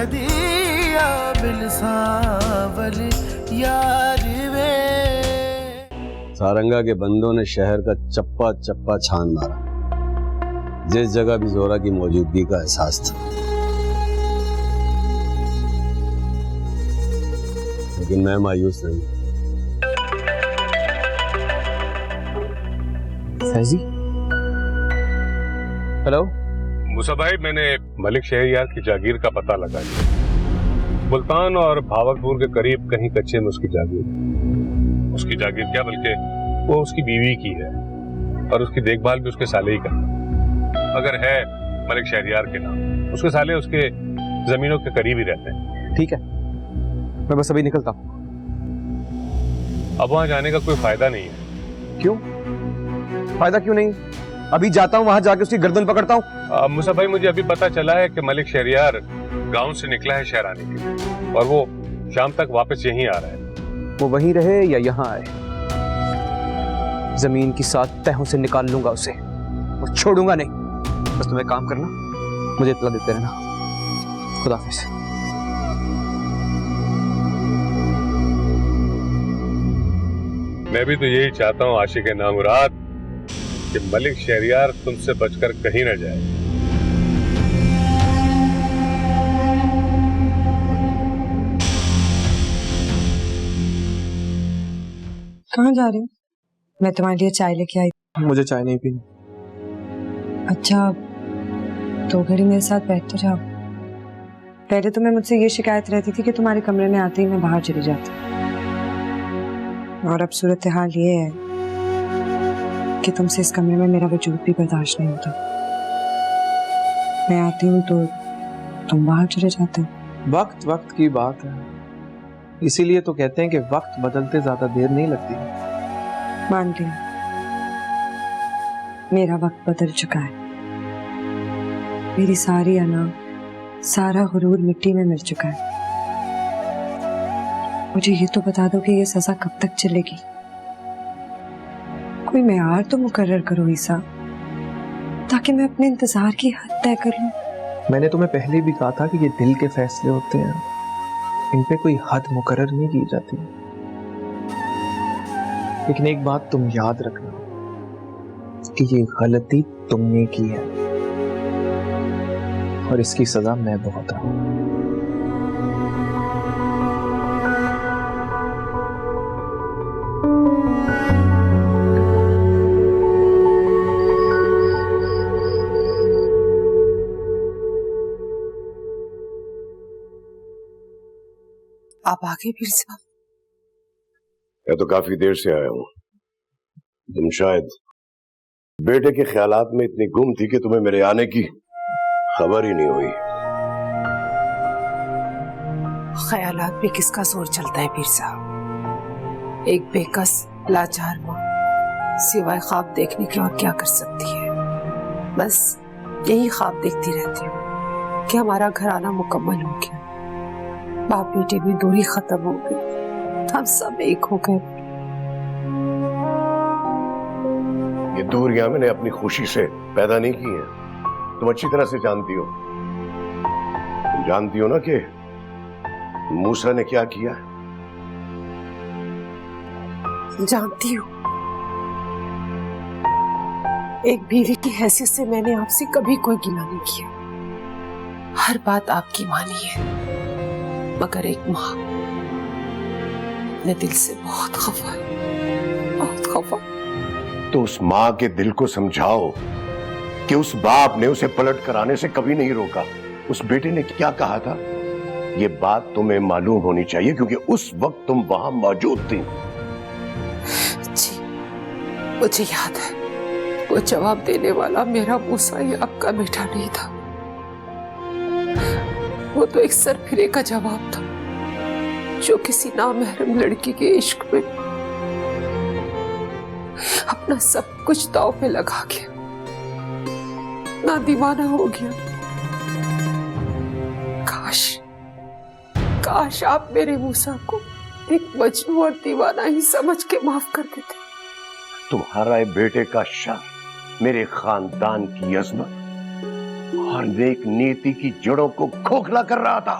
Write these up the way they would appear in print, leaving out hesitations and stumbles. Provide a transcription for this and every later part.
दिया बिलसावल यार वे। सारंगा के बंदों ने शहर का चप्पा चप्पा छान मारा, जिस जगह भी जोरा की मौजूदगी का एहसास था। लेकिन मैं मायूस नहीं। फैजी, हेलो मूसा भाई, मैंने मलिक शहरयार की जागीर का पता लगा लिया। मुल्तान और भावलपुर के करीब कहीं कच्चे में उसकी जागीर। उसकी जागीर क्या, बल्कि वो उसकी बीवी की है और उसकी देखभाल भी उसके साले ही करता। अगर है मलिक शहरयार के नाम, उसके साले उसके जमीनों के करीब ही रहते हैं। ठीक है, मैं बस अभी निकलता हूँ। अब वहां जाने का कोई फायदा नहीं है। क्यों? फायदा क्यों नहीं? अभी जाता हूँ, वहां जाके उसकी गर्दन पकड़ता हूँ। मूसा भाई, मुझे अभी पता चला है कि मलिक शहरयार गांव से निकला है शहर आने के लिए और वो शाम तक वापस यहीं आ रहा है। वो वहीं रहे या यहाँ आए, जमीन की 7 तहों से निकाल लूंगा उसे और छोड़ूंगा नहीं। बस तुम्हें काम करना, मुझे इत्तला देते रहना। खुदा हाफिज। मैं भी तो यही चाहता हूँ आशिक नामुराद कि मलिक शहरयार तुमसे बचकर कहीं न जाए। कहाँ जा रही हूँ? मैं तुम्हारे लिए चाय लेके आई। मुझे चाय नहीं पीनी। अच्छा, तो घड़ी मेरे साथ बैठ तो जाओ। पहले तो मैं मुझसे ये शिकायत रहती थी कि तुम्हारे कमरे में आते ही मैं बाहर चली जाती, और अब सूरत हाल ये है कि तुमसे इस कमरे में मेरा वजूद भी बर्दाश्त नहीं होता। मैं आती हूँ तो तुम बाहर चले जाते हो। वक्त वक्त की बात है, इसीलिए तो कहते हैं कि वक्त बदलते ज्यादा देर नहीं लगती। मान लिया, मेरा वक्त बदल चुका है। मेरी सारी अना, सारा गुरूर मिट्टी में मिल चुका है। मुझे ये तो बता दो कि ये सजा कब तक चलेगी? कोई मेयार तो मुकर्रर करो ईसा, ताकि मैं अपने इंतजार की हद तय कर लूं। मैंने तुम्हें पहले भी कहा था कि ये दिल के फैसले होते हैं, इन पे कोई हद मुकर्रर नहीं की जाती। लेकिन एक बात तुम याद रखना कि ये गलती तुमने की है और इसकी सजा मैं भुगत रहा हूं। आप आगे फिर साहब? मैं तो काफी देर से आया हूं। तुम शायद बेटे के ख्यालात में इतनी गुम थी कि तुम्हें मेरे आने की खबर ही नहीं हुई। ख्यालात भी किसका जोर चलता है पीर साहब? एक बेकस लाचार माँ सिवाय ख्वाब देखने के और क्या कर सकती है? बस यही ख्वाब देखती रहती हूँ कि हमारा घराना मुकम्मल हो गया, बाप बेटे में दूरी खत्म हो गई, हम सब एक हो गए। ये दूरियां मैंने अपनी खुशी से पैदा नहीं की हैं। तुम अच्छी तरह से जानती हो। तुम जानती हो ना कि मूसा ने क्या किया? जानती हूँ। एक बीवी की हैसियत से मैंने आपसे कभी कोई गिला नहीं किया, हर बात आपकी मानी है, मगर एक माँ अपने दिल से बहुत खफा है, बहुत खफा। तो उस माँ के दिल को समझाओ कि उस बाप ने उसे पलट कर आने से कभी नहीं रोका। उस बेटे ने क्या कहा था, ये बात तुम्हें मालूम होनी चाहिए, क्योंकि उस वक्त तुम वहां मौजूद थी। जी, मुझे याद है, वो जवाब देने वाला मेरा मूसा ही आपका बेटा नहीं था। वो तो एक सरफिरे का जवाब था जो किसी नामहरम लड़की के इश्क में अपना सब कुछ दांव पे लगा गया, ना दीवाना हो गया। काश आप मेरे मूसा को एक मजनू और दीवाना ही समझ के माफ कर देते। तुम्हारा बेटे का शर मेरे खानदान की अजमत और नेक नीति की जड़ों को खोखला कर रहा था,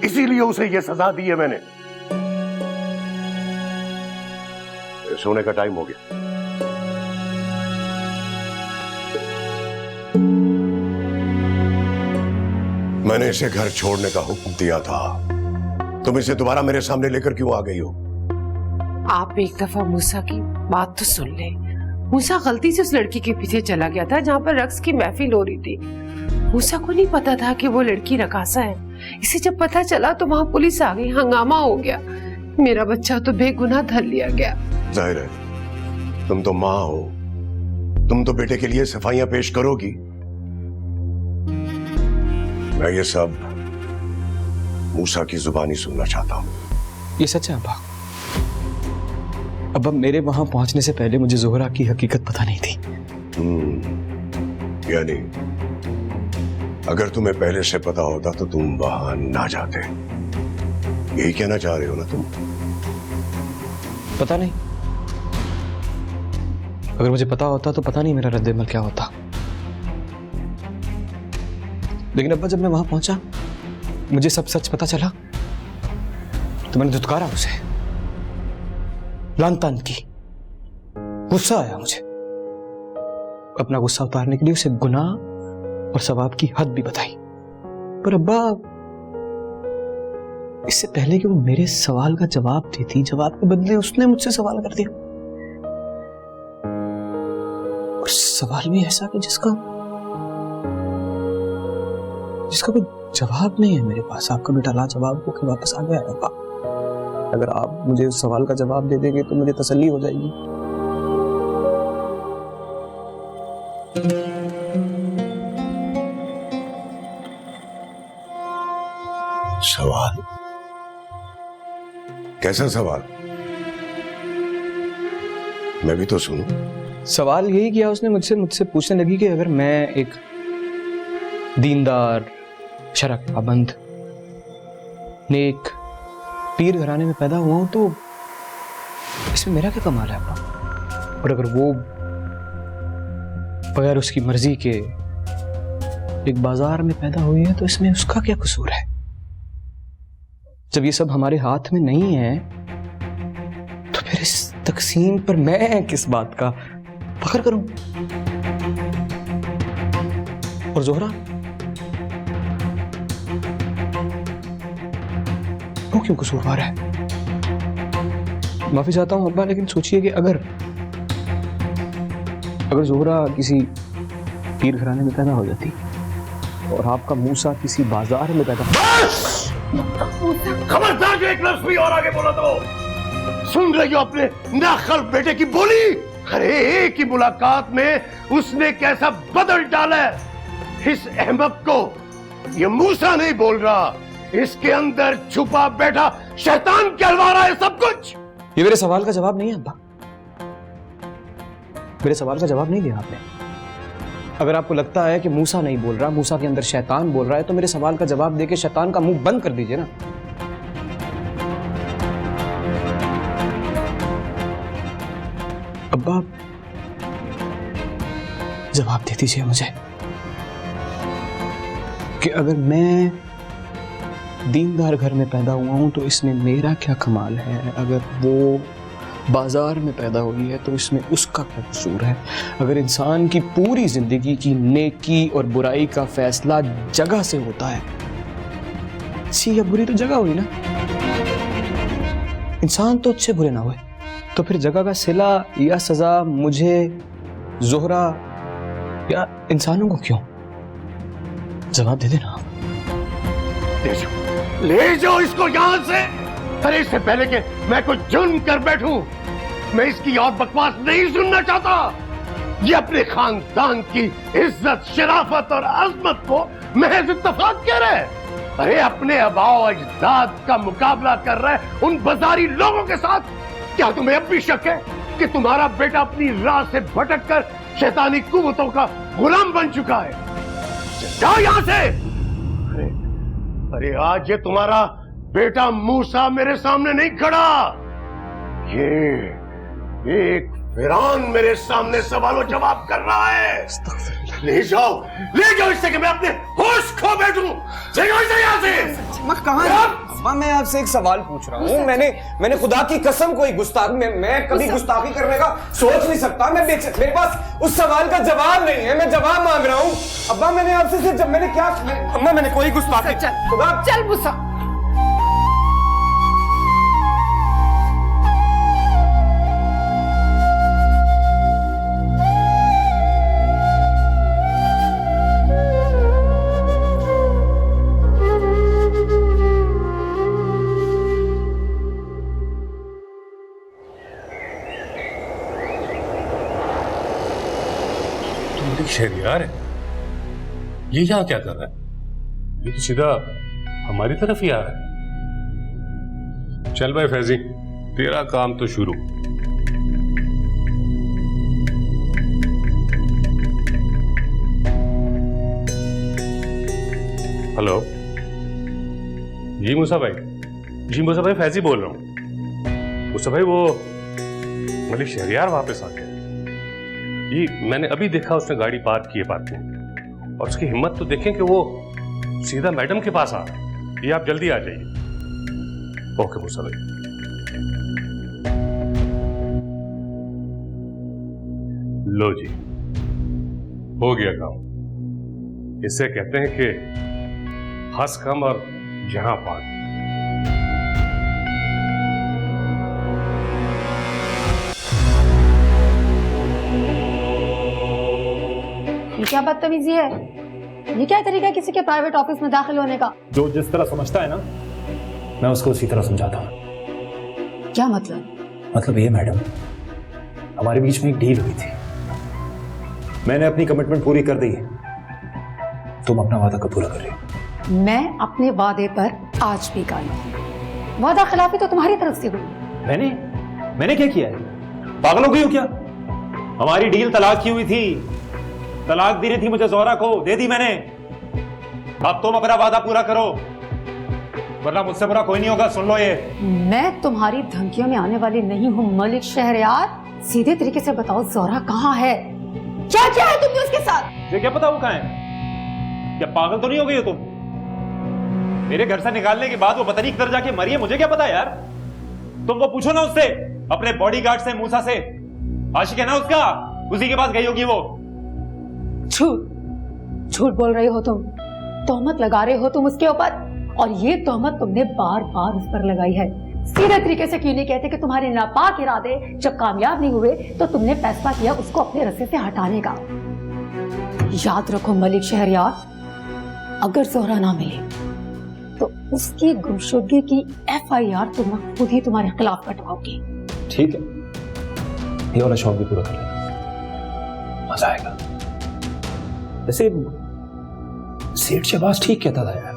इसीलिए उसे यह सजा दी है मैंने। सोने का टाइम हो गया। मैंने इसे घर छोड़ने का हुक्म दिया था, तुम इसे दोबारा मेरे सामने लेकर क्यों आ गई हो? आप एक दफा मूसा की बात तो सुन ले। मूसा गलती से उस लड़की के पीछे चला गया था जहाँ पर रक्स की महफिल हो रही थी। मूसा को नहीं पता था कि वो लड़की रकासा है। इसे जब पता चला तो वहाँ पुलिस आ गई, हंगामा हो गया। मेरा बच्चा तो बेगुनाह धर लिया गया। जाहिर है तुम तो माँ हो, तुम तो बेटे के लिए सफाइयां पेश करोगी। मैं ये सब मूसा की जुबानी सुनना चाहता हूं। ये सच है अब्बा। अब्बा मेरे वहां पहुंचने से पहले मुझे जोहरा की हकीकत पता नहीं थी। यानी अगर तुम्हें पहले से पता होता तो तुम वहां ना जाते, यही कहना चाह रहे हो ना तुम? पता नहीं, अगर मुझे पता होता तो पता नहीं मेरा रद्द-ए-अमल क्या होता। लेकिन अब्बा जब मैं वहां पहुंचा, मुझे सब सच पता चला तो मैंने धुतकारा उसे, लान-तान की। गुस्सा आया मुझे। अपना गुस्सा उतारने के लिए उसे गुनाह और सवाब की हद भी बताई। पर अब्बा इससे पहले कि वो मेरे सवाल का जवाब देती, जवाब के बदले उसने मुझसे सवाल कर दिया। और सवाल भी ऐसा कि जिसका कोई जवाब नहीं है मेरे पास। आपका बेटा लाजवाब होकर वापस आ गया है अब्बा। अगर आप मुझे उस सवाल का जवाब दे देंगे तो मुझे तसल्ली हो जाएगी। सवाल? कैसा सवाल? मैं भी तो सुनूं। सवाल यही किया उसने मुझसे पूछने लगी कि अगर मैं एक दीनदार, शरअ का पाबंद, नेक पीर घराने में पैदा हुआ हूं तो इसमें मेरा क्या कमाल है अब्बा? और अगर वो बगैर उसकी मर्जी के एक बाजार में पैदा हुई है तो इसमें उसका क्या कसूर है? जब ये सब हमारे हाथ में नहीं है तो फिर इस तकसीम पर मैं किस बात का फख्र करूं? और जोहरा, वो क्यों कसूरवार है? माफी चाहता हूं अब्बा, लेकिन सोचिए कि अगर जोहरा किसी पीर घराने में पैदा हो जाती और आपका मूसा किसी बाजार में पैदा। खबरदार जो एक लफ्ज भी और आगे बोला तो। सुन रही हो अपने नाखल बेटे की बोली? अरे एक ही मुलाकात में उसने कैसा बदल डाला है इस अहमद को। ये मूसा नहीं बोल रहा, इसके अंदर छुपा बैठा शैतान कहलवा रहा है सब कुछ। ये मेरे सवाल का जवाब नहीं है अब्बा। मेरे सवाल का जवाब नहीं दिया आपने। अगर आपको लगता है कि मूसा नहीं बोल रहा, मूसा के अंदर शैतान बोल रहा है, तो मेरे सवाल का जवाब देके शैतान का मुंह बंद कर दीजिए ना। अब्बा जवाब दे दीजिए मुझे कि अगर मैं दीनदार घर में पैदा हुआ हूं तो इसमें मेरा क्या कमाल है? अगर वो बाजार में पैदा हुई है तो इसमें उसका क्या कसूर है? अगर इंसान की पूरी जिंदगी की नेकी और बुराई का फैसला जगह से होता है, अच्छी या बुरी तो जगह हुई ना। इंसान तो अच्छे बुरे ना हुए, तो फिर जगह का सिला या सजा मुझे, जोहरा या इंसानों को क्यों? जवाब दे देना। ले जाओ इसको यहां से। अरे इससे पहले कि मैं कुछ जुर्म कर बैठूं, मैं इसकी और बकवास नहीं सुनना चाहता। ये अपने खानदान की इज्जत, शराफत और अजमत को महज इत्तफाक कह रहा है। अरे अपने आबाओ अजदाद का मुकाबला कर रहा है उन बाजारी लोगों के साथ। क्या तुम्हें अब भी शक है कि तुम्हारा बेटा अपनी राह से भटक कर शैतानी कुव्वतों का गुलाम बन चुका है? जाओ यहां से। अरे आज ये तुम्हारा बेटा मूसा मेरे सामने नहीं खड़ा, ये एक फिरौन मेरे सामने सवाल और जवाब कर रहा है। ले जाओ इससे कि मैं अपने होश खो बैठूं। ले जाओ इसे यहाँ से। मैं कहाँ? अब्बा मैं आपसे एक सवाल पूछ रहा हूँ। मैंने खुदा की कसम कोई मैं कभी गुस्ताखी करने का सोच नहीं सकता। मेरे पास उस सवाल का जवाब नहीं है। मैं जवाब मांग रहा हूँ। अब्बा मैंने आपसे सिर्फ जब मैंने क्या अम्मा मैंने कोई गुस्ताखी चल मुसा। शहरियार है ये, यहाँ क्या कर रहा है? ये तो सीधा हमारी तरफ ही आ रहा है। चल भाई फैजी, तेरा काम तो शुरू। हेलो जी मूसा भाई फैजी बोल रहा हूँ। मूसा भाई वो मलिक शहरियार वापस आ गया जी। मैंने अभी देखा उसने गाड़ी पार्क की है पार्किंग, और उसकी हिम्मत तो देखें कि वो सीधा मैडम के पास आ रहा है। ये आप जल्दी आ जाइए। ओके मूसा भाई। लो जी, हो गया काम। इसे कहते हैं कि हंस कम और जहां पान। ये क्या बदतमीजी है? ये क्या तरीका है किसी के प्राइवेट ऑफिस में दाखिल होने का? जो जिस तरह समझता है ना, मैं उसको उसी तरह समझाता हूँ। क्या मतलब? मतलब ये मैडम, हमारे बीच में एक डील हुई थी। मैंने अपनी कमिटमेंट पूरी कर दी है। तुम अपना वादा कब पूरा कर रही हो? मैं अपने वादे पर आज भी कायम हूं। वादा खिलाफी तो तुम्हारी तरफ से हुई। मैंने क्या किया है? पागल हो गई हो क्या? हमारी डील तलाक की हुई थी। तलाक दी रही थी मुझे ज़ोहरा को, दे दी मैंने। अब तुम अपना वादा पूरा करो, वरना मुझसे बुरा कोई नहीं होगा। सुन लो ये। मैं तुम्हारी धमकियों में आने वाली नहीं हूँ मलिक शहरयार। सीधे तरीके से बताओ ज़ोहरा कहाँ है? क्या क्या है तुमने उसके साथ? ये क्या पता वो कहाँ है? क्या पागल तो नहीं हो गई हो तुम? मेरे घर से निकालने के बाद वो पता नहीं किधर जाके मरी है, मुझे क्या पता यार। तुम वो पूछो ना उससे, अपने बॉडीगार्ड से, मूसा से। आशिक है ना उसका, उसी के पास गई होगी वो। झूठ बोल रहे हो तुम। तोहमत लगा रहे हो तुम उसके ऊपर, और ये तोहमत तुमने बार बार उस पर लगाई है। सीधे तरीके से क्यों नहीं कहते कि तुम्हारे नापाक इरादे जब कामयाब नहीं हुए तो तुमने फैसला किया उसको अपने रस्ते से हटाने का। याद रखो मलिक शहरयार, अगर ज़ोहरा ना मिले तो उसकी गुमशुदगी की FIR तुम खुद ही तुम्हारे खिलाफ कटवाओगे। ठीक है, ये वाला शौक भी पूरा कर लेना, मजा आएगा। वैसे सेठ शहबाज ठीक कहता था यार,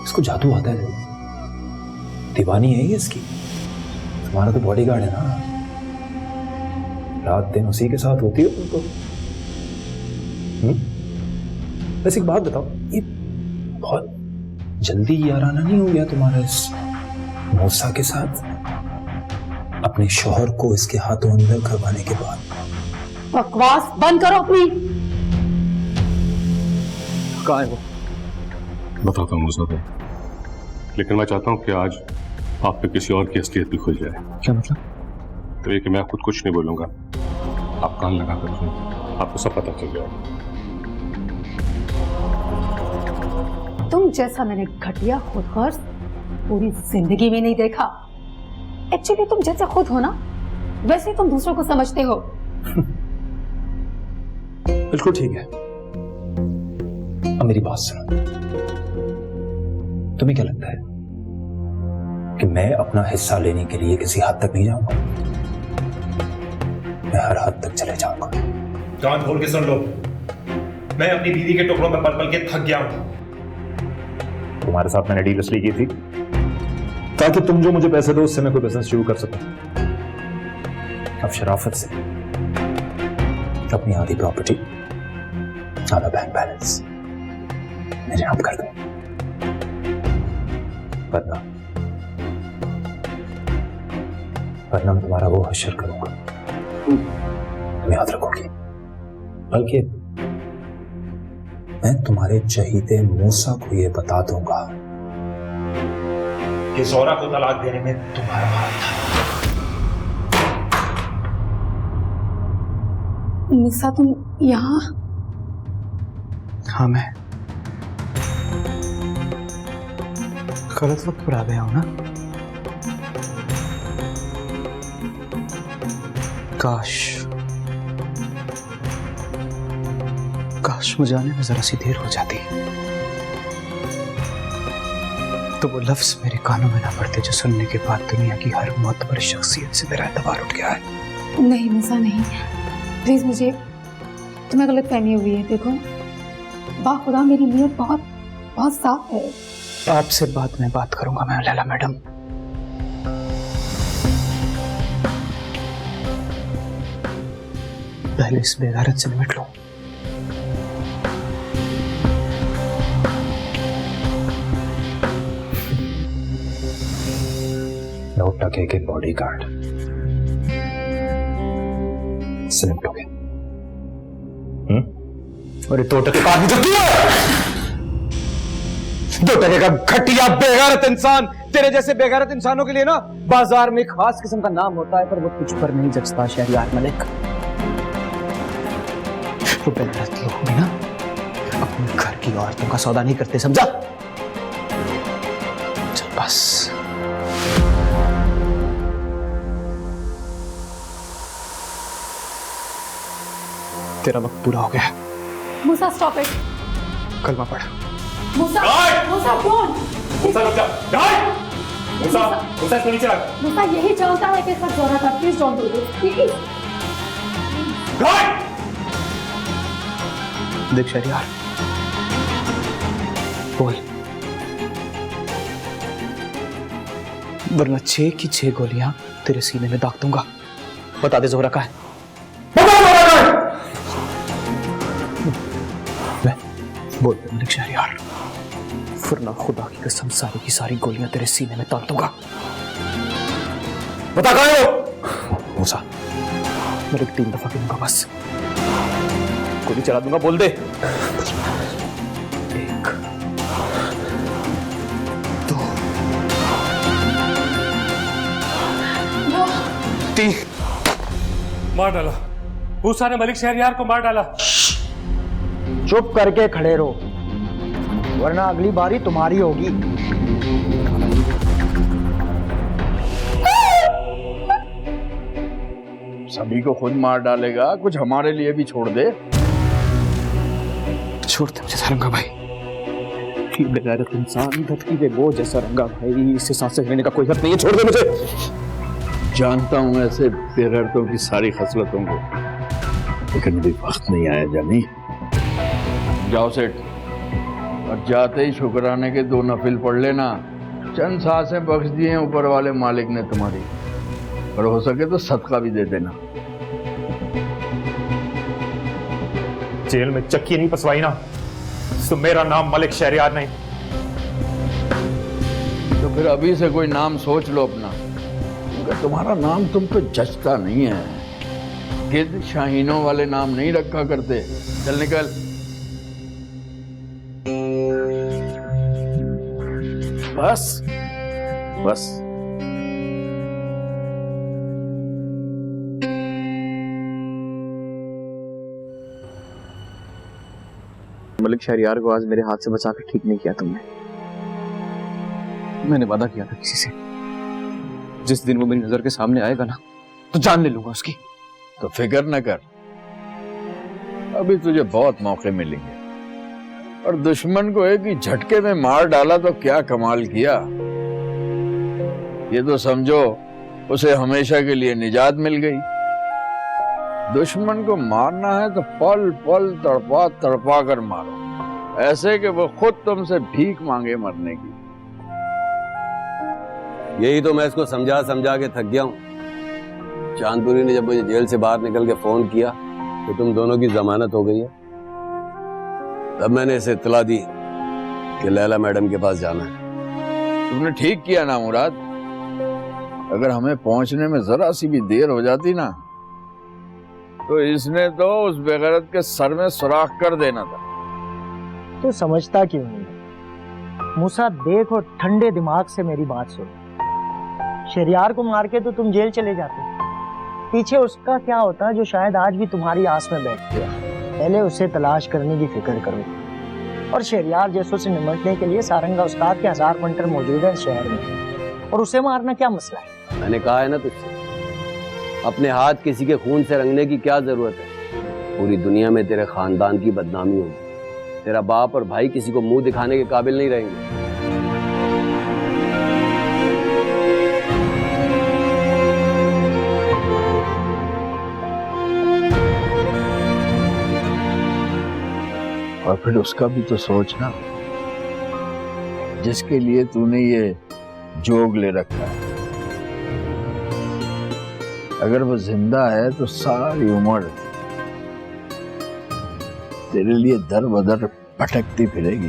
इसको जादू आता है। दीवानी है ये इसकी। तुम्हारा तो बॉडीगार्ड है ना, रात दिन उसी के साथ होती हो तुम तो। वैसे एक बात बताओ, ये बहुत जल्दी याराना नहीं हो गया तुम्हारा इस मूसा के साथ, अपने शौहर को इसके हाथों अंदर करवाने के बाद? बकवास बंद करो अपनी। कहाँ है वो? बताता हूँ मूसा भाई, लेकिन मैं चाहता हूँ कि आज आप पे किसी और की असलियत भी खुल जाए। क्या मतलब? तो ये कि मैं खुद कुछ नहीं बोलूंगा, आप कान लगा कर सुनिए, आपको सब पता चल जाएगा। तुम जैसा मैंने घटिया खुदगर्ज पूरी जिंदगी में नहीं देखा। एक्चुअली तुम जैसे खुद हो ना, वैसे तुम दूसरों को समझते हो। बिल्कुल ठीक है। अब मेरी बात सुनो, तुम्हें क्या लगता है कि मैं अपना हिस्सा लेने के लिए किसी हद तक नहीं जाऊंगा? मैं हर हद तक चले जाऊंगा। कान खोल के सुन लो, मैं अपनी बीवी के टुकड़ों में पल पल के थक गया हूं। तुम्हारे साथ मैंने डील इसलिए की थी ताकि तुम जो मुझे पैसे दो उससे मैं कोई बिजनेस शुरू कर सकूं। अब शराफत से अपनी आधी प्रॉपर्टी, आधा बैंक बैलेंस मेरे नाम कर दो, वरना मैं तुम्हारा वो हश्र करूंगा। तुम याद रखोगी, बल्कि मैं तुम्हारे चहीते मूसा को यह बता दूंगा कि जोहरा को तलाक देने में तुम्हारा हाथ था। मूसा, तुम यहाँ? हाँ, मैं गलत वक्त पर आ गया हूं ना। काश मुझे आने में जरा सी देर हो जाती तो वो लफ्ज मेरे कानों में ना पड़ते जो सुनने के बाद दुनिया की हर मोतबर शख्सियत से मेरा एतबार उठ गया है। नहीं मूसा, नहीं, प्लीज, मुझे तुम्हें गलत फहमी हुई है। देखो, बाखुदा मेरी नीयत बहुत बहुत साफ है। आपसे बाद में बात करूंगा मैं लैला मैडम। पहले इस बेगैरत से निपट लो। नोट टके के बॉडीगार्ड से निपटोगे? अरे 2 टके का आदमी तो तू है। 2 टके का घटिया बेगैरत इंसान। तेरे जैसे बेगैरत इंसानों के लिए ना बाजार में खास किस्म का नाम होता है, पर वो तुझ पर नहीं जचता शहरियार मलिक। वो बेगैरत लोग भी ना अपने घर की औरतों का सौदा नहीं करते, समझा? चल बस। तेरा वक्त पूरा हो गया है। मूसा, स्टॉप इट। कलमा पढ़। मूसा, मूसा, डोंट। मूसा रुक जा। मूसा, मूसा इसको नीचे रख। मूसा यही चाहता है कि सब जोहरा का, please don't do this, please. देख शहरियार, बोल, वरना 6 की 6 गोलियां तेरे सीने में दाग दूंगा। बता दे जोहरा का है। बोल मलिक शहरियार, वरना खुदा की कसम सारी की सारी गोलियां तेरे सीने में ताल दूंगा। बता कहाँ है वो? मूसा, मलिक 3 दफा गिनूंगा बस, गोली चला दूंगा। बोल दे। 1, 2, 3। मार डाला। मूसा ने मलिक शहरियार को मार डाला। चुप करके खड़े रहो, वरना अगली बारी तुम्हारी होगी। सभी को खुद मार डालेगा, कुछ हमारे लिए भी छोड़ दे। छोड़ दे मुझे सारंगा भाई। बेगैरत इंसान धरती पे बोझ जैसा रंगा भाई, इससे सांसें लेने का कोई हक नहीं है। छोड़ दे मुझे। जानता हूं ऐसे बेगैरतों की सारी खसलतों को, लेकिन अभी वक्त नहीं आया जानी। जाओ सेठ, और जाते ही शुक्राने के 2 नफिल पढ़ लेना। चंद सांसें बख्श दिए ऊपर वाले मालिक ने तुम्हारी, और हो सके तो सदका भी दे देना। जेल में चक्की नहीं पसवाई ना तो मेरा नाम मलिक शहरियार नहीं। तो फिर अभी से कोई नाम सोच लो अपना, क्योंकि तुम्हारा नाम तुम पे जचता नहीं है। गिद्ध शाहीनों वाले नाम नहीं रखा करते। चल निकल। बस बस। मलिक शहरियार को आज मेरे हाथ से बचा के ठीक नहीं किया तुमने। मैंने वादा किया था किसी से, जिस दिन वो मेरी नजर के सामने आएगा ना तो जान ले लूंगा उसकी। तो फिक्र न कर, अभी तुझे बहुत मौके मिलेंगे। और दुश्मन को एक ही झटके में मार डाला तो क्या कमाल किया। ये तो समझो उसे हमेशा के लिए निजात मिल गई। दुश्मन को मारना है तो पल पल तड़पा तड़पा कर मारो, ऐसे कि वो खुद तुमसे भीख मांगे मरने की। यही तो मैं इसको समझा समझा के थक गया हूँ। चांदपुरी ने जब मुझे जेल से बाहर निकल के फोन किया कि तुम दोनों की जमानत हो गई है, तब मैंने इसे इत्तला दी कि लैला मैडम के पास जाना है। तुमने ठीक किया ना मुराद। अगर हमें पहुंचने में जरा सी भी देर हो जाती ना तो इसने तो उस बेगैरत के सर में सुराख कर देना था। तो समझता क्यों नहीं? मूसा देख और ठंडे दिमाग से मेरी बात सुन। शहरियार को मार के तो तुम जेल चले जाते, पीछे उसका क्या होता जो शायद आज भी तुम्हारी आस में बैठ गया। पहले उसे तलाश करने की फिक्र करो, और शहरियार जैसों से निपटने के लिए सारंगा उस्ताद के 1000 पंटर मौजूद है शहर में, और उसे मारना क्या मसला है? मैंने कहा है ना तुझसे, अपने हाथ किसी के खून से रंगने की क्या जरूरत है। पूरी दुनिया में तेरे खानदान की बदनामी होगी, तेरा बाप और भाई किसी को मुंह दिखाने के काबिल नहीं रहेंगे। और फिर उसका भी तो सोचना, जिसके लिए तूने ये जोग ले रखा है। अगर वो जिंदा है तो सारी उम्र तेरे लिए दर बदर भटकती फिरेगी।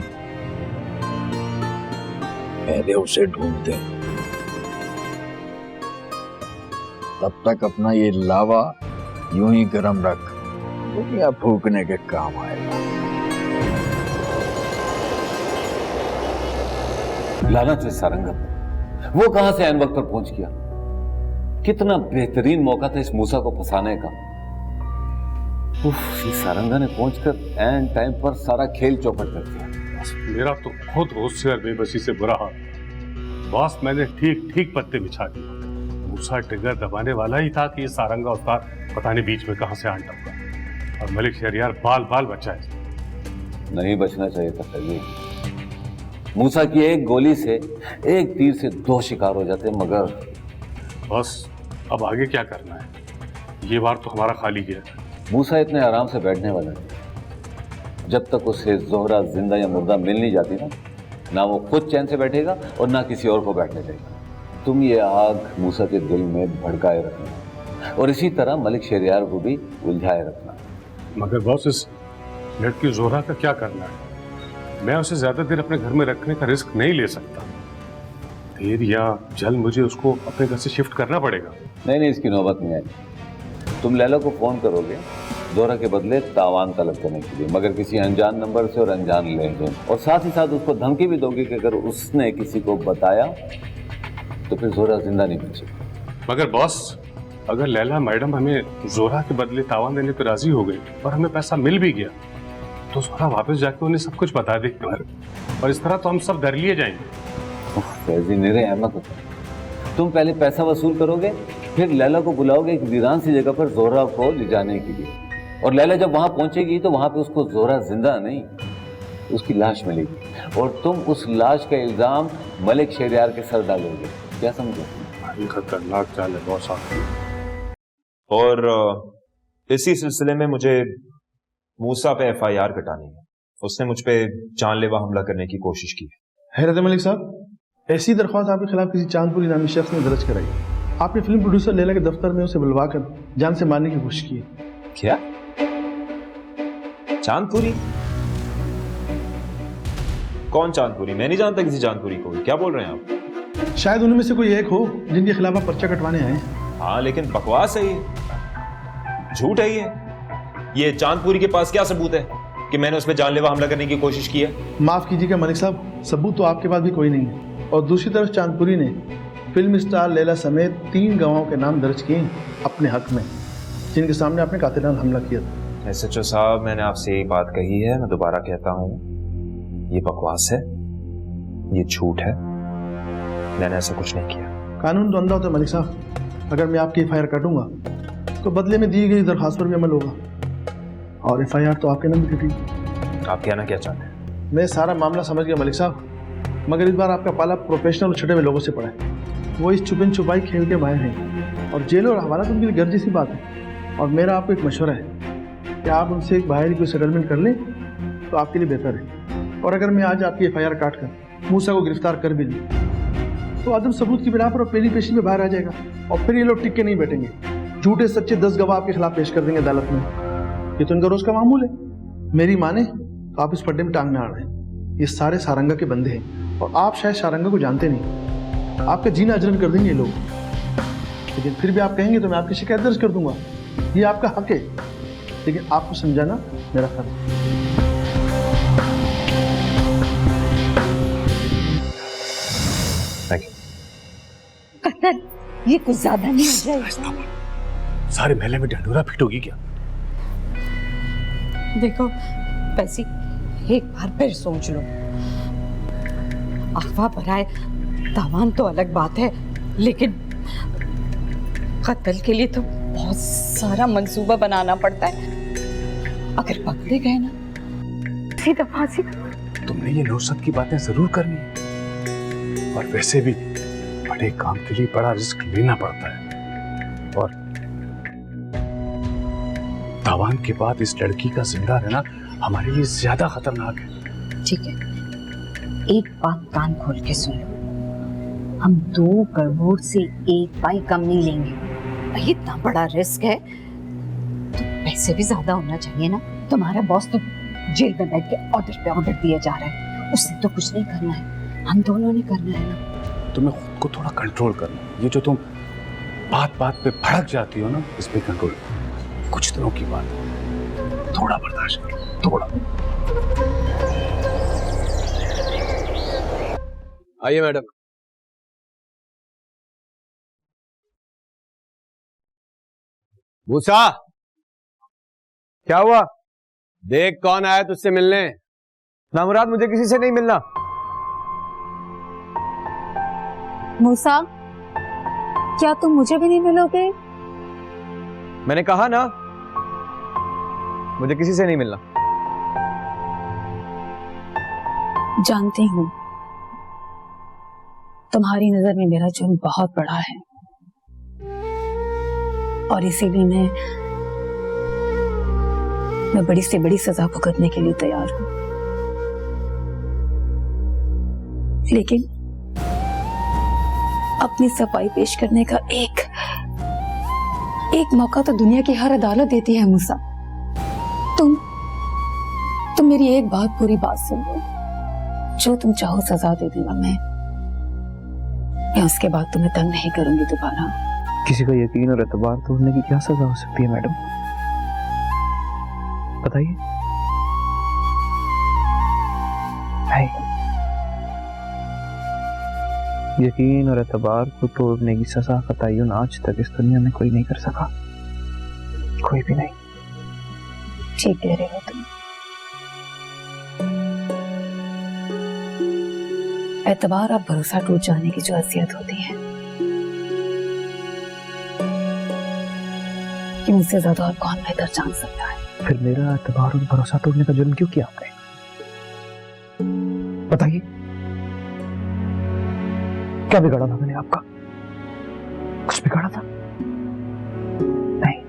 पहले उसे ढूंढते हैं, तब तक अपना ये लावा यूं ही गर्म रख, दुनिया फूकने के काम आएगा। लानत है सारंगा, वो कहां से ऐन वक्त पर पहुंच गया। कितना बेहतरीन मौका था इस मूसा को फंसाने का। उफ, इस सारंगा ने पहुंचकर ऐन टाइम पर सारा खेल चौपट कर दिया। मेरा तो खुद गुस्से और बेबसी से बुरा हाल। बॉस, मैंने ठीक ठीक पत्ते बिछा दिए। मूसा ट्रिगर दबाने वाला ही था कि ये सारंगा उस्ताद पता नहीं बीच में कहां से आन टपका, और मलिक शहरियार बाल बाल बचा है। नहीं बचना चाहिए था फैजी। मूसा की एक गोली से, एक तीर से 2 शिकार हो जाते, मगर बस अब आगे क्या करना है? ये बार तो हमारा खाली गया। मूसा इतने आराम से बैठने वाला नहीं। जब तक उसे जोहरा जिंदा या मुर्दा मिल नहीं जाती ना वो खुद चैन से बैठेगा और ना किसी और को बैठने देगा। तुम ये आग मूसा के दिल में भड़काए रखना, और इसी तरह मलिक शहरियार को भी उलझाए रखना। मगर बॉस, इस लड़की जोहरा का क्या करना है? मैं उसे ज्यादा देर अपने घर में रखने का रिस्क नहीं ले सकता। देर या जल्द मुझे उसको अपने घर से शिफ्ट करना पड़ेगा। नहीं, इसकी नौबत नहीं आएगी। तुम लैला को फोन करोगे जोहरा के बदले तावान तलब करने के लिए, मगर किसी अनजान नंबर से और अनजान लेन-देन, और साथ ही साथ उसको धमकी भी दोगे कि अगर उसने किसी को बताया तो फिर जोहरा जिंदा नहीं बचेगी। मगर बॉस, अगर लैला मैडम हमें जोहरा के बदले तावान देने पर राजी हो गई और हमें पैसा मिल भी गया, तो जोहरा वापस जाके उन्हें सब कुछ बता देगी, और इस तरह तो हम सब डर लिए जाएंगे। फैजी, मेरे अहमद होता है। तुम पहले पैसा वसूल करोगे, फिर लैला को बुलाओगे एक वीरान सी जगह पर जोहरा को ले जाने के लिए, और लैला जब वहां पहुंचेगी तो वहां पे उसको जोहरा जिंदा नहीं, उसकी लाश मिलेगी, और तुम उस लाश का इल्जाम मलिक शहरियार के सर डालोगे। क्या समझो? ये खतरनाक चाल है बॉस। और इसी सिलसिले में मुझे मूसा पे FIR कटानी है। उसने मुझ पे जानलेवा हमला करने की कोशिश की है। हैरत मलिक साहब, ऐसी दरख्वास्त आपके खिलाफ किसी चांदपुरी नामी शख्स ने दर्ज कराई। आपने फिल्म प्रोड्यूसर लैला के दफ्तर में उसे बुलवाकर जान से मारने की कोशिश की। क्या? चांदपुरी? कौन चांदपुरी? मैं नहीं जानता किसी चांदपुरी को। क्या बोल रहे हैं आप? शायद उनमें से कोई एक हो जिनके खिलाफ आप पर्चा कटवाने आए। हाँ, लेकिन बकवास है ये, झूठ है ये चांदपुरी के पास क्या सबूत है कि मैंने उस पर जानलेवा हमला करने की कोशिश की है? माफ कीजिएगा मलिक साहब, सबूत तो आपके पास भी कोई नहीं है। और दूसरी तरफ चांदपुरी ने फिल्म स्टार लैला समेत 3 गवाहों के नाम दर्ज किए अपने हक में, जिनके सामने आपने कातिलाना हमला किया था। SHO साहब, मैंने आपसे यही बात कही है, मैं दोबारा कहता हूँ, ये बकवास है, ये झूठ है, मैंने ऐसा कुछ नहीं किया। कानून तो अंधा होता है मलिक साहब। अगर मैं आपकी FIR काटूंगा तो बदले में दी गई दरखास्त पर भी अमल होगा, और FIR तो आपके नाम कटी। आप कहना क्या चाहते हैं? मैं सारा मामला समझ गया मलिक साहब, मगर इस बार आपका पाला प्रोफेशनल और छुटे हुए लोगों से पड़ा है। वो इस छुपन छुपाई खेल के माहिर हैं, और जेल और हवाला तो उनके लिए गर्जी सी बात है। और मेरा आपको एक मशवरा है कि आप उनसे एक बाहरी कोई सेटलमेंट कर लें तो आपके लिए बेहतर है। और अगर मैं आज आपकी FIR काट कर मूसा को गिरफ्तार कर भी लूँ तो आदम सबूत की बिना पर पेरी पेशी में बाहर आ जाएगा, और फिर ये लोग टिक के नहीं बैठेंगे। झूठे सच्चे 10 गवाह आपके खिलाफ पेश कर देंगे अदालत में। ये तो इनका रोज का मामूल है। मेरी माने तो आप इस पड्डे में टांग में आ रहे हैं। ये सारे सारंगा के बंदे हैं, और आप शायद सारंगा को जानते नहीं। आपका जीना अजरन कर देंगे ये लोग, लेकिन फिर भी आप कहेंगे तो मैं आपकी शिकायत दर्ज कर दूंगा। ये आपका हक है, लेकिन आपको समझाना मेरा फर्ज है। कतन, ये कुछ ज्यादा नहीं हो जाएगा? सारे महल्ले में ढंढूरा पीटोगी क्या? देखो पैसी, एक बार फिर सोच लो। अफवाह बराए दावान तो अलग बात है, लेकिन कत्ल के लिए तो बहुत सारा मंसूबा बनाना पड़ता है। अगर पकड़े गए ना, सीधा फांसी। तुमने ये नौसत की बातें जरूर करनी है, और वैसे भी बड़े काम के लिए बड़ा रिस्क लेना पड़ता है। और तावान के बाद इस लड़की का जिंदा रहना हमारे लिए ज्यादा खतरनाक है। ठीक है, एक बात कान खोल के सुन लो, हम 2 करोड़ से 1 पाई कम नहीं लेंगे। भाई इतना बड़ा रिस्क है तो पैसे भी ज्यादा होना चाहिए ना। तुम्हारा बॉस तो जेल में बैठ के ऑर्डर पे ऑर्डर दिया जा रहा है, उससे तो कुछ नहीं करना है, हम दोनों ने करना है ना। तुम्हें खुद को थोड़ा कंट्रोल करना। ये जो तुम बात बात पे भड़क जाती हो ना, इस पे कंट्रोल। कुछ दिनों की बात है, थोड़ा बर्दाश्त करो, थोड़ा। आइए मैडम। मूसा, क्या हुआ? देख कौन आया तुझसे मिलने। ना मुराद, मुझे किसी से नहीं मिलना। मूसा, क्या तुम मुझे भी नहीं मिलोगे? मैंने कहा ना, मुझे किसी से नहीं मिलना। जानती हूँ तुम्हारी नजर में मेरा जुर्म बहुत बड़ा है, और इसीलिए मैं बड़ी से बड़ी सजा भुगतने के लिए तैयार हूं। लेकिन अपनी सफाई पेश करने का एक मौका तो दुनिया की हर अदालत देती है मूसा। तुम मेरी एक बात, पूरी बात सुन लो। जो तुम चाहो सजा दे दूंगा मैं उसके बाद तुम्हें तंग नहीं करूंगी दोबारा। किसी का यकीन और एतबार तोड़ने की क्या सजा हो सकती है मैडम, बताइए। यकीन और एतबार को तोड़ने की सजा का तयन आज तक इस दुनिया में कोई नहीं कर सका, कोई भी नहीं। ठीक कह रहे हो तुम। एतबार और भरोसा टूट जाने की जो असियत होती है, कि मुझसे ज्यादा और कौन बेहतर जान सकता है। फिर मेरा एतबार और भरोसा तोड़ने का जुर्म क्यों किया आपने, बताइए। क्या बिगाड़ा था मैंने आपका? कुछ बिगाड़ा था? नहीं,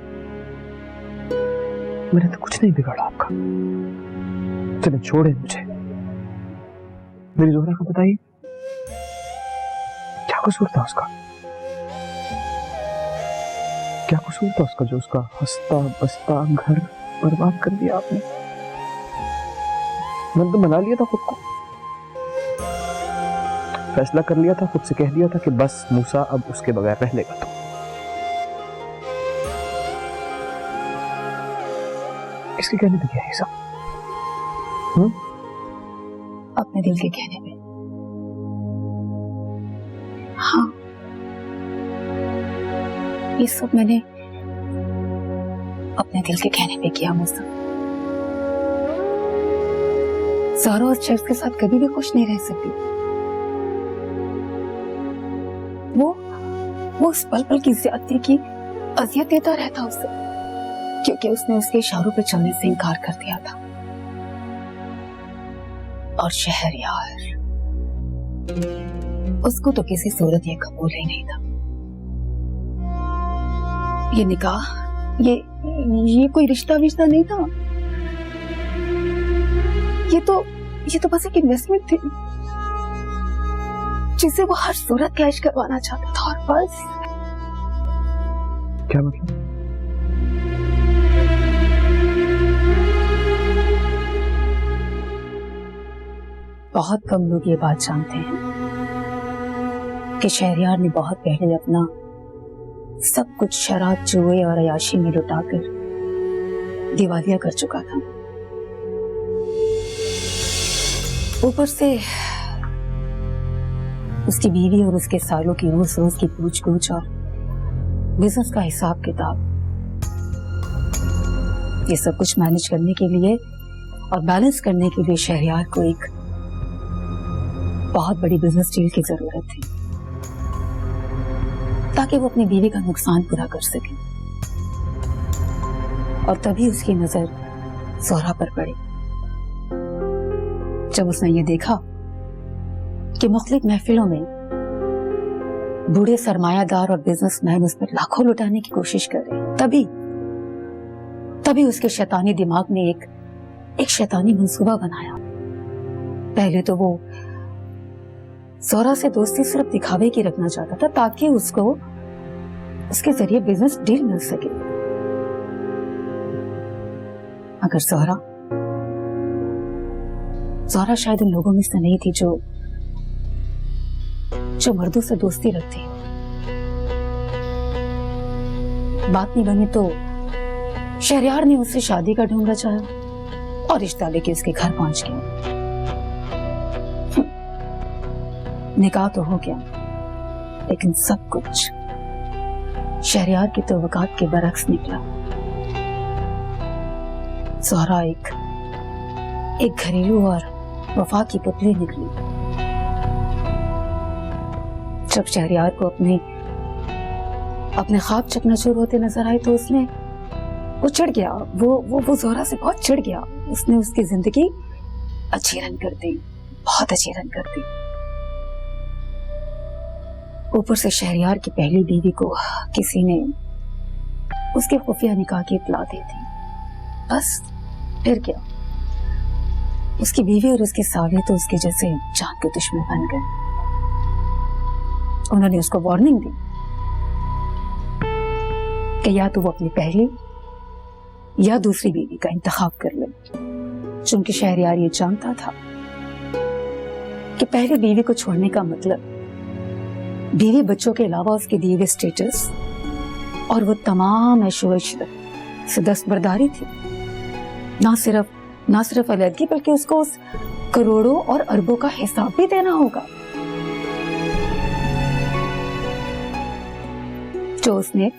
मैंने तो कुछ नहीं बिगाड़ा आपका। चले छोड़े मुझे, मेरी जोहरा को बताइए, क्या कसूर था उसका? क्या कसूर था उसका जो उसका हंसता बसता घर बर्बाद कर दिया आपने? मैंने तो मना लिया था खुद को, फैसला कर लिया था, खुद से कह दिया था कि बस मूसा अब उसके बगैर रह लेगा। तो किसके कहने पे किया ये सब? अपने दिल के कहने पे। हाँ, ये सब मैंने अपने दिल के कहने पे किया मूसा। ज़ारा और शख्स के साथ कभी भी खुश नहीं रह सकती। वो उस पल पल की ज्यादती की अजियत देता रहता उसे, क्योंकि उसने उसके इशारों पे चलने से इनकार कर दिया था। और शहरयार, उसको तो किसी सूरत ये कबूल ही नहीं था। ये निकाह, ये कोई रिश्ता विश्ता नहीं था। ये तो बस एक इन्वेस्टमेंट थी जिसे वो हर सूरत कैश करवाना चाहता था, और बस। क्या मतलब? बहुत कम लोग ये बात जानते हैं कि शहरयार ने बहुत पहले अपना सब कुछ शराब जुए और अयाशी में लुटाकर दिवालिया कर चुका था। ऊपर से उसकी बीवी और उसके सालों की रोज रोज की पूछ-गूछ और बिजनेस का हिसाब किताब, ये सब कुछ मैनेज करने के लिए और बैलेंस करने के लिए शहरयार को एक बहुत बड़ी बिजनेस डील की जरूरत थी ताकि वो अपनी बीवी का नुकसान पूरा कर सके। और तभी उसकी नजर जोहरा पर पड़ी। जब उसने ये देखा कि मुख्तलिफ महफिलों में बूढ़े सरमायादार और बिजनेसमैन उस पर लाखों लुटाने की कोशिश कर रहे, तभी उसके शैतानी दिमाग ने एक शैतानी मंसूबा बनाया। पहले तो वो जोहरा से दोस्ती सिर्फ दिखावे की रखना चाहता था ताकि उसको उसके जरिए बिजनेस डील मिल सके। अगर जोहरा शायद उन लोगों में से नहीं थी जो मर्दों से दोस्ती रखती। बात नहीं बनी तो शहरयार ने उससे शादी का ढूंढ रचाया और रिश्ता लेके उसके घर पहुंच गया। निकाह तो हो गया, लेकिन सब कुछ शहरयार की तवक्कात के बरक्स निकला। जोहरा एक घरेलू और वफा की पुतली निकली। जब शहरयार को अपने ख्वाब चकनाचूर होते नजर आए तो वो चिढ़ गया। वो जोहरा से बहुत चिढ़ गया। उसने उसकी जिंदगी अच्छी रन कर दी, बहुत अच्छी रन कर दी। ऊपर से शहरयार की पहली बीवी को किसी ने उसके खुफिया निकाह की इत्तला दे दी। बस फिर क्या, उसकी बीवी और उसके साले तो उसके जैसे जान के दुश्मन बन गए। उन्होंने उसको वार्निंग दी कि या तो वो अपनी पहली या दूसरी बीवी का इंतखाब कर ले। चूंकि शहरयार ये जानता था कि पहली बीवी को छोड़ने का मतलब बीवी बच्चों के अलावा उसके दिए हुए स्टेटस और वो तमाम ऐशो-इशरत से दस्तबरदारी थी। ना सिर्फ अलग बल्कि उसको उस करोड़ों और अरबों का हिसाब भी देना होगा जो उसने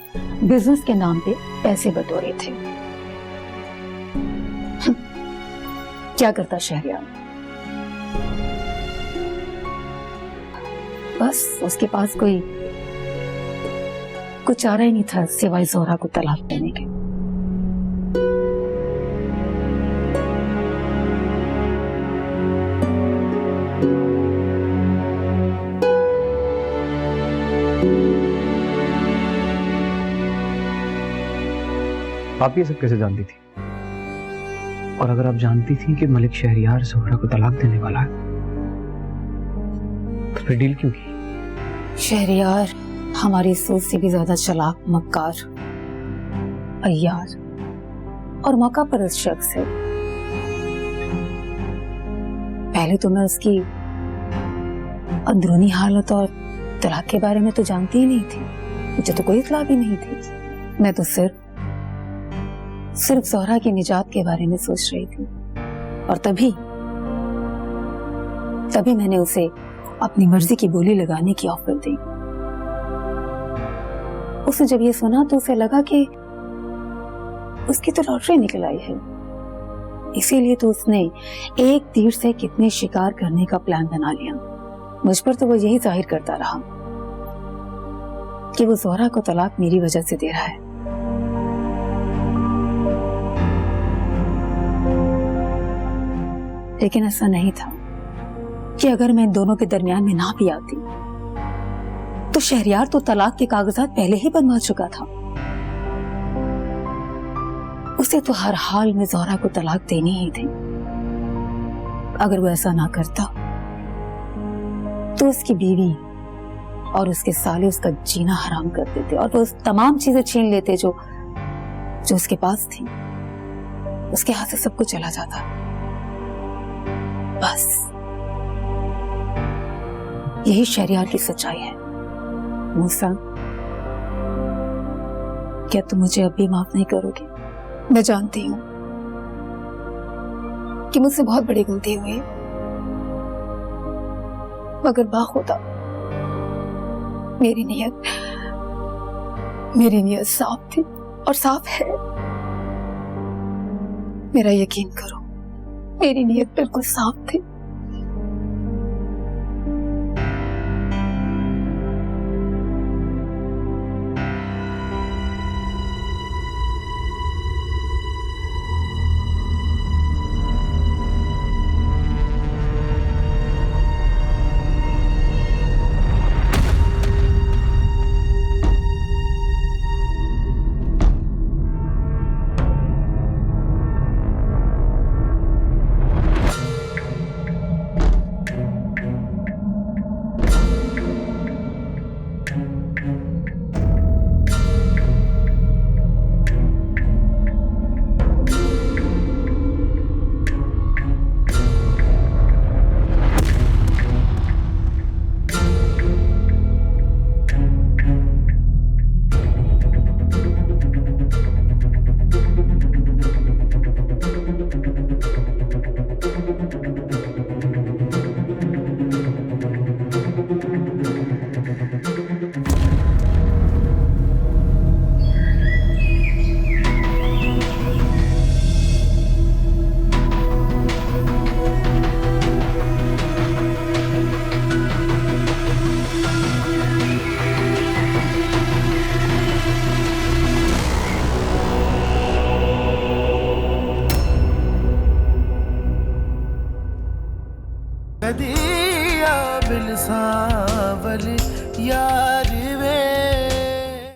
बिजनेस के नाम पे पैसे बटोरे थे। क्या करता शहरयार? बस उसके पास कोई चारा ही नहीं था सिवाय जोहरा को तलाक देने के। आप ये सब कैसे जानती थी? और अगर आप जानती थी कि मलिक शहरयार जोहरा को तलाक देने वाला है तो फिर डील क्यों की? शहरयार हमारी सोच से भी ज्यादा चालाक, मक्कार, अय्यार और मौका परस्त शख्स है। पहले तो मैं उसकी अंदरूनी हालत और तलाक के बारे में तो जानती ही नहीं थी। मुझे तो कोई इत्तला भी नहीं थी। मैं तो सिर्फ जोहरा की निजात के बारे में सोच रही थी। और तभी मैंने उसे अपनी मर्जी की बोली लगाने की ऑफर दी। उसने जब ये सुना तो उसे लगा कि उसकी तो लॉटरी निकल आई है। इसीलिए तो उसने एक तीर से कितने शिकार करने का प्लान बना लिया। मुझ पर तो वो यही जाहिर करता रहा कि वो जोहरा को तलाक मेरी वजह से दे रहा है। लेकिन ऐसा नहीं था कि अगर मैं इन दोनों के दरमियान में ना भी आती तो शहरयार तो तलाक के कागजात पहले ही बनवा चुका था। उसे तो हर हाल में जोहरा को तलाक देनी ही थी। अगर वो ऐसा ना करता तो उसकी बीवी और उसके साले उसका जीना हराम कर देते और वो तमाम चीजें छीन लेते जो उसके पास थी। उसके हाथ से सब कुछ चला जाता। बस यही शहरयार की सच्चाई है। मूसा, क्या तुम मुझे अब भी माफ नहीं करोगे? मैं जानती हूँ कि मुझसे बहुत बड़ी गलती हुई, मगर बाखुदा मेरी नीयत साफ थी और साफ है। मेरा यकीन करो, मेरी नीयत बिल्कुल साफ थी। कदिया बिलसावल यार